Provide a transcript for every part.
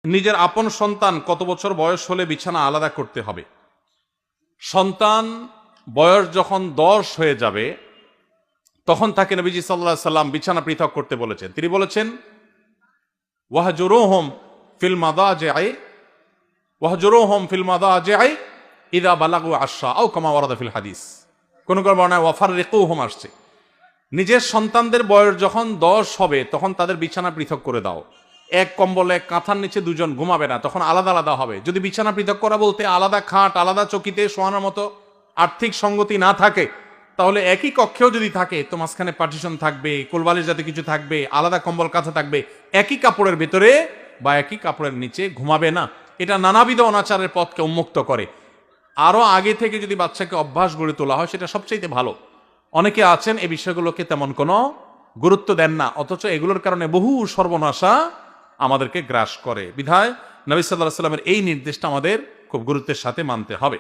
নিজের আপন সন্তান কত বছর বয়স হলে বিছানা আলাদা করতে হবে? সন্তান বয়স যখন 10 হয়ে যাবে তখন তাকে নবীজি সাল্লাল্লাহু আলাইহি সাল্লাম বিছানা পৃথক করতে বলেছেন। তিনি বলেছেন ওয়াহজুরুহুম ফিল মাদাজি'i ওয়াহজুরুহুম ফিল মাদাজি'i ইযা বালাগু আশরা আও কামা ওয়ারাদা ফিল হাদিস। কোন কোন বর্ণনায় ওয়াফাররিকুহুম আসছে। নিজের সন্তানদের বয়স যখন 10 হবে তখন তাদের বিছানা পৃথক করে দাও। এক কম্বলে কাঁথার নিচে দুজন ঘুমাবে না, তখন আলাদা আলাদা হবে। যদি বিছানা পৃথক করা বলতে আলাদা খাট, আলাদা চকিতে শোয়ানোর মতো আর্থিক সঙ্গতি না থাকে, তাহলে একই কক্ষেও যদি থাকে তো মাঝখানে পার্টিশন থাকবে, কোলবালিশ যাতে কিছু থাকবে, আলাদা কম্বল কাঁথা থাকবে, একই কাপড়ের ভেতরে বা একই কাপড়ের নিচে ঘুমাবে না। এটা নানাবিধ অনাচারের পথকে উন্মুক্ত করে। আরো আগে থেকে যদি বাচ্চাকে অভ্যাস গড়ে তোলা হয় সেটা সবচেয়ে ভালো। অনেকে আছেন এই বিষয়গুলোকে তেমন কোনো গুরুত্ব দেন না, অথচ এগুলোর কারণে বহু সর্বনাশা আমাদেরকে গ্রাস করে। বিধায় নবী সাল্লাল্লাহু আলাইহি ওয়াসাল্লামের এই নির্দেশটা আমাদের খুব গুরুত্বের সাথে মানতে হবে।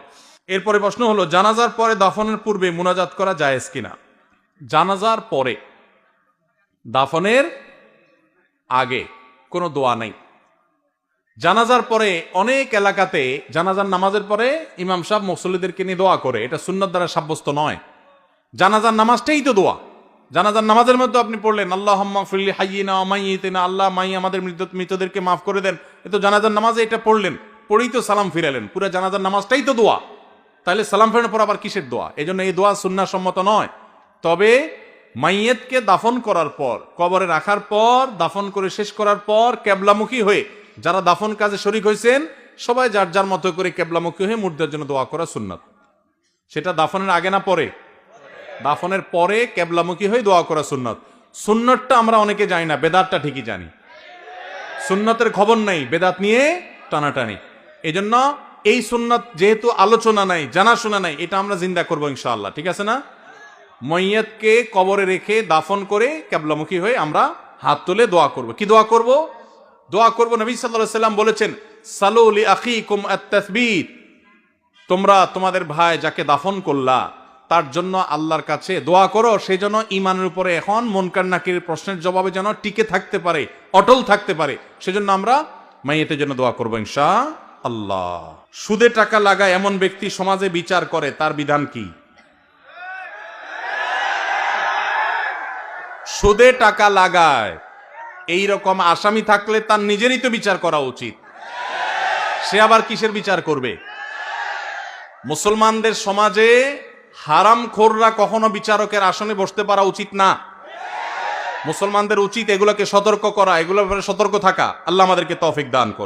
এরপরে প্রশ্ন হলো, জানাজার পরে দাফনের পূর্বে মুনাজাত করা জায়েজ কিনা? জানাজার পরে, দাফনের আগে কোনো দোয়া নাই। জানাজার পরে অনেক এলাকাতে জানাজার নামাজের পরে ইমাম সাহেব মুসল্লিদেরকে নিয়ে দোয়া করে, এটা সুন্নাত দ্বারা সাব্যস্ত নয়। জানাজার নামাজটাই তো দোয়া। জানাজার নামাজের মধ্যে আপনি পড়লেন আল্লাহুম্মা ফিরলি হাইয়িনা ওয়া মাইয়িতিনা, আল্লাহ মাই আমাদের মৃতদেরকে মাফ করে দেন, এ তো জানাজার নামাজে এটা পড়লেন, পড়েই তো সালাম ফিরালেন। পুরো জানাজার নামাজটাই তো দোয়া, তাহলে সালাম ফেরানোর পর আবার কিসের দোয়া? এজন্য এই দোয়া সুন্নাহ সম্মত নয়। তবে মাইয়েতকে দাফন করার পর, কবরে রাখার পর, দাফন করে শেষ করার পর কেবলামুখী হয়ে যারা দাফন কাজে শরীক হয়েছেন সবাই যার যার মতো করে কেবলামুখী হয়ে মুর্দার জন্য দোয়া করা সুন্নাত। সেটা দাফনের আগে না পরে? দাফনের পরে কেবলামুখী হয়ে দোয়া করা সুন্নাত। সুন্নাতটা আমরা অনেকে জানি না, বেদাতটা ঠিকই জানি। সুন্নাতের খবর নাই, বেদাত নিয়ে টানাটানি। এজন্য এই সুন্নাত যেহেতু আলোচনা নাই, জানাশোনা নাই, এটা আমরা জিন্দা করবো ইনশাআল্লাহ। ঠিক আছে না? মইয়তকে কবরে রেখে দাফন করে কেবলামুখী হয়ে আমরা হাত তুলে দোয়া করব। কি দোয়া করব? দোয়া করব নবী সাল্লাল্লাহু আলাইহি সাল্লাম বলেছেন সালু লি আখিকুম আত-তাসবীত, তোমরা তোমাদের ভাই যাকে দাফন করলা তার জন্য আল্লাহর কাছে দোয়া করো, সেই জন্য ইমানের উপরে এখন মুনকার নাকিরের প্রশ্নের জবাবে যেন টিকে থাকতে পারে, অটল থাকতে পারে, সেজন্য আমরা মাইয়েতের জন্য দোয়া করবো ইনশাআল্লাহ। সুদে টাকা লাগায় এমন ব্যক্তি সমাজে বিচার করে, তার বিধান কি? সুদে টাকা লাগায় এই রকম আসামি থাকলে তার নিজেরই তো বিচার করা উচিত। সে আবার কিসের বিচার করবে? মুসলমানদের সমাজে হারামখোররা কখনো বিচারকের আসনে বসতে পারা উচিত না। মুসলমানদের উচিত এগুলোকে সতর্ক করা, এগুলোর ব্যাপারে সতর্ক থাকা। আল্লাহ আমাদেরকে তৌফিক দান করুন।